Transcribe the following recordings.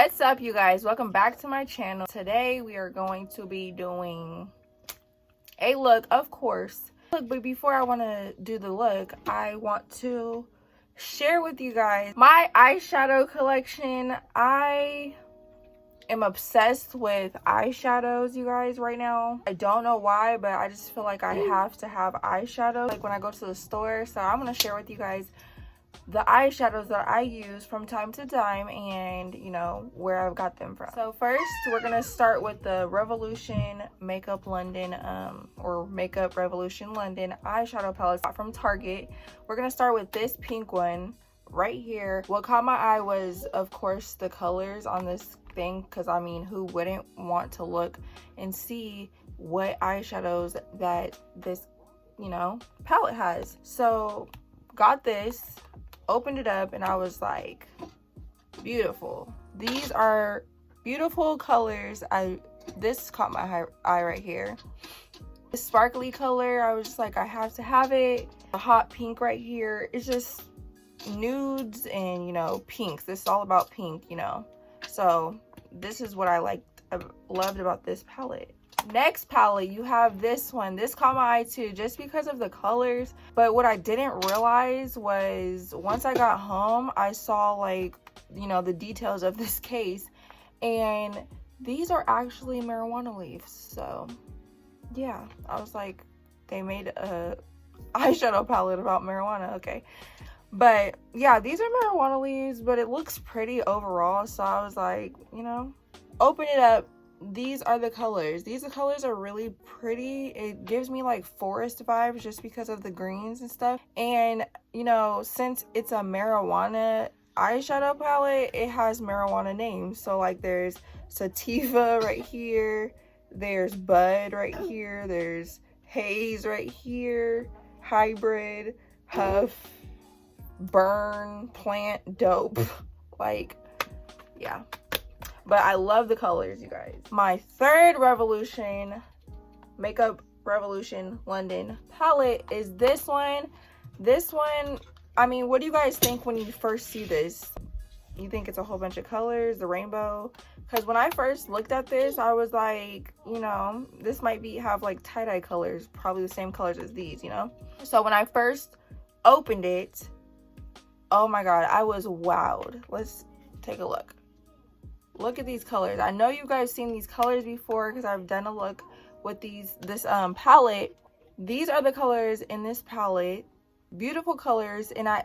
What's up, you guys? Welcome back to my channel. Today we are going to be doing a look, of course. Look, but before I want to do the look, I want to share with you guys my eyeshadow collection. I am obsessed with eyeshadows, you guys, right now. I don't know why, but I just feel like I have to have eyeshadow like when I go to the store. So I'm going to share with you guys the eyeshadows that I use from time to time and, you know, where I've got them from. So first, we're going to start with the Revolution Makeup London, or Makeup Revolution London eyeshadow palette from Target. We're going to start with this pink one right here. What caught my eye was, of course, the colors on this thing, because I mean, who wouldn't want to look and see what eyeshadows that this, you know, palette has? So got this, opened it up, and I was like, beautiful. These are beautiful colors. This caught my eye right here. This sparkly color, I was just like, I have to have it. The hot pink right here. It's just nudes and, you know, pinks. This is all about pink, you know. So this is what I loved about this palette. Next palette, you have this one. This caught my eye too, just because of the colors. But what I didn't realize was, once I got home, I saw, like, you know, the details of this case, and these are actually marijuana leaves. So yeah, I was like, they made a eyeshadow palette about marijuana. Okay, but yeah, these are marijuana leaves, but it looks pretty overall. So I was like, you know, open it up. These are the colors. These colors are really pretty. It gives me like forest vibes just because of the greens and stuff. And, you know, since it's a marijuana eyeshadow palette, it has marijuana names. So like there's sativa right here, there's bud right here, there's haze right here, hybrid, huff, burn, plant, dope. Like, yeah. But I love the colors, you guys. My third Revolution Makeup Revolution London palette is this one. This one, I mean, what do you guys think when you first see this? You think it's a whole bunch of colors, the rainbow? Because when I first looked at this, I was like, you know, this might have like tie-dye colors, probably the same colors as these, you know? So when I first opened it, oh my God, I was wowed. Let's take a look. Look at these colors. I know you guys seen these colors before because I've done a look with this palette. These are the colors in this palette. Beautiful colors. And I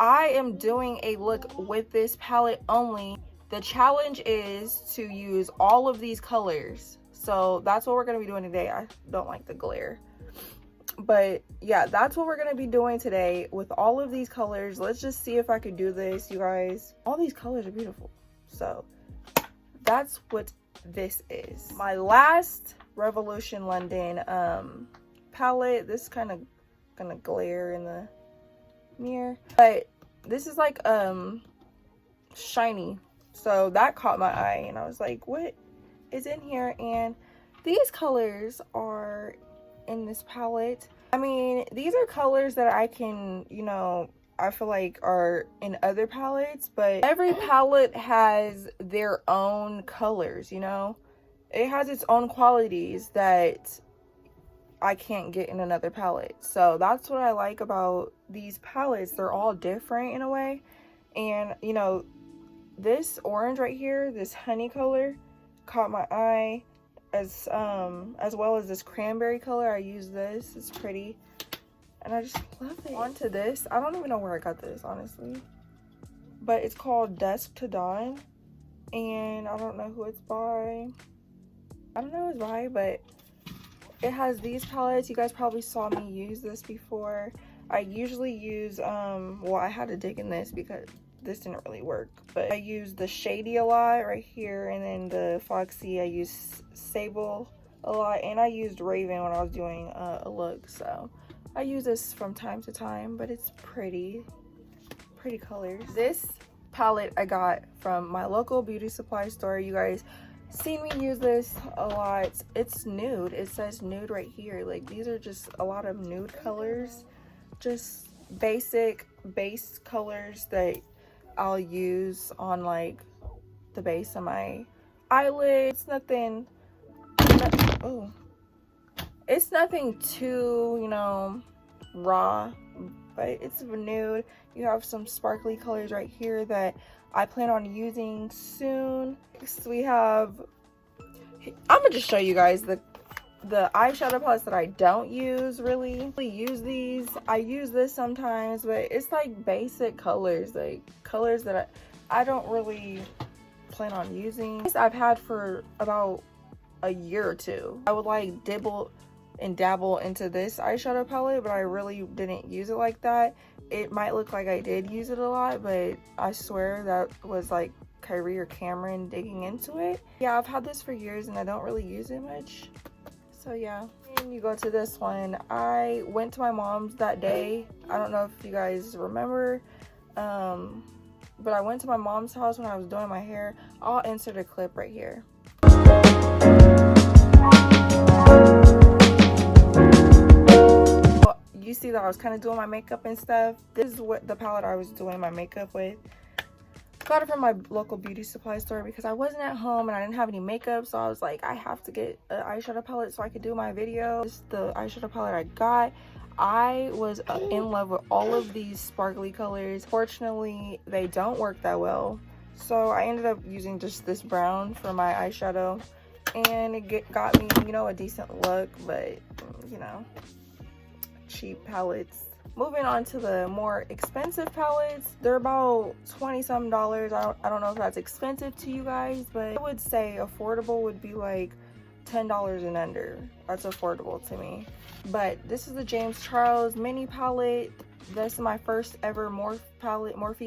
am doing a look with this palette only. The challenge is to use all of these colors. So that's what we're going to be doing today. I don't like the glare. But yeah, that's what we're going to be doing today with all of these colors. Let's just see if I could do this, you guys. All these colors are beautiful. So that's what this is. My last Revolution London palette. This is kind of gonna glare in the mirror, but this is like shiny. So that caught my eye, and I was like, what is in here? And these colors are in this palette. I mean, these are colors that I can, you know, I feel like are in other palettes, but every palette has their own colors, you know? It has its own qualities that I can't get in another palette. So that's what I like about these palettes. They're all different in a way. And, you know, this orange right here, this honey color, caught my eye. As well as this cranberry color. I use this. It's pretty, and I just love it. On to this. I don't even know where I got this, honestly, but it's called Dusk to Dawn, and I don't know who it's by. I don't know who it's by, but it has these palettes. You guys probably saw me use this before. I usually use well, I had to dig in this because this didn't really work, but I use the Shady a lot right here, and then the Foxy I use Sable a lot, and I used Raven when I was doing a look. So I use this from time to time, but it's pretty colors. This palette I got from my local beauty supply store. You guys seen me use this a lot. It's nude. It says nude right here. Like, these are just a lot of nude colors, just basic base colors that I'll use on like the base of my eyelid. It's nothing, oh, it's nothing too, you know, raw, but it's a nude. You have some sparkly colors right here that I plan on using soon. Next we have, I'm gonna just show you guys the eyeshadow palettes that I don't use really use these. I use this sometimes, but it's like basic colors, like colors that I don't really plan on using. This I've had for about a year or two. I would like dibble and dabble into this eyeshadow palette, but I really didn't use it like that. It might look like I did use it a lot, but I swear that was like Kyrie or Cameron digging into it. Yeah, I've had this for years and I don't really use it much. So yeah, and you go to this one. I went to my mom's that day. I don't know if you guys remember, but I went to my mom's house when I was doing my hair. I'll insert a clip right here. You see that I was kind of doing my makeup and stuff. This is what the palette I was doing my makeup with. Got it from my local beauty supply store because I wasn't at home and I didn't have any makeup, so I was like, I have to get an eyeshadow palette so I could do my video. This is the eyeshadow palette I got. I was in love with all of these sparkly colors. Fortunately, they don't work that well, so I ended up using just this brown for my eyeshadow, and it got me, you know, a decent look, but you know, cheap palettes. Moving on to the more expensive palettes, they're about $20-some. I don't know if that's expensive to you guys, but I would say affordable would be like $10 and under. That's affordable to me. But this is the James Charles mini palette. This is my first ever Morphe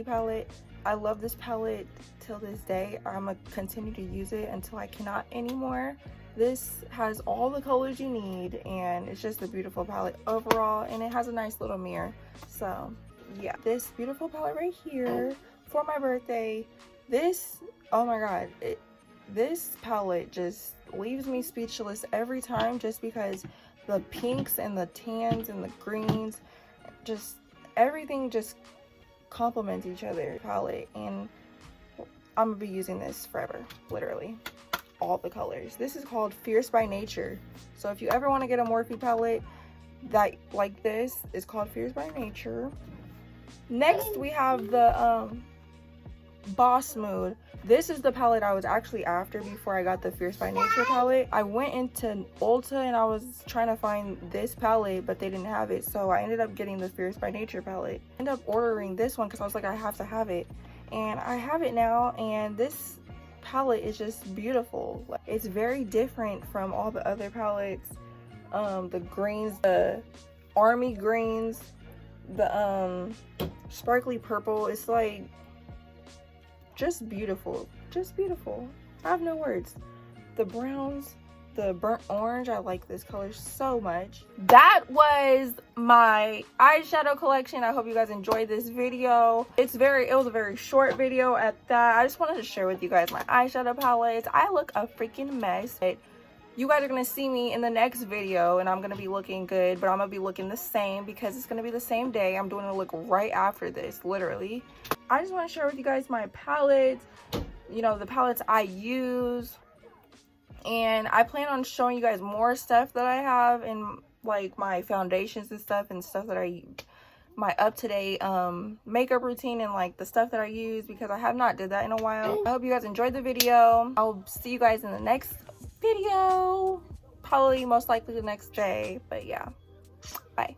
palette. I love this palette till this day. I'm gonna continue to use it until I cannot anymore. This has all the colors you need, and it's just a beautiful palette overall, and it has a nice little mirror. So yeah, this beautiful palette right here for my birthday. This, oh my god, this palette just leaves me speechless every time, just because the pinks and the tans and the greens, just everything just complements each other. Palette, and I'm gonna be using this forever, literally. All the colors. This is called Fierce by Nature. So if you ever want to get a Morphe palette that like this, is called Fierce by Nature. Next we have the Boss Mood. This is the palette I was actually after before I got the Fierce by Nature palette. I went into Ulta and I was trying to find this palette, but they didn't have it, so I ended up getting the Fierce by Nature palette. I ended up ordering this one because I was like, I have to have it, and I have it now. And this palette is just beautiful. It's very different from all the other palettes. The greens, the army greens, the sparkly purple, it's like just beautiful, just beautiful. I have no words. The browns, the burnt orange, I like this color so much. That was my eyeshadow collection. I hope you guys enjoyed this video. It was a very short video at that. I just wanted to share with you guys my eyeshadow palettes. I look a freaking mess. You guys are gonna see me in the next video and I'm gonna be looking good, but I'm gonna be looking the same because it's gonna be the same day. I'm doing a look right after this, literally. I just want to share with you guys my palettes, you know, the palettes I use. And I plan on showing you guys more stuff that I have in like my foundations and stuff that my up-to-date makeup routine, and like the stuff that I use, because I have not did that in a while. I hope you guys enjoyed the video. I'll see you guys in the next video, probably most likely the next day, but yeah, bye.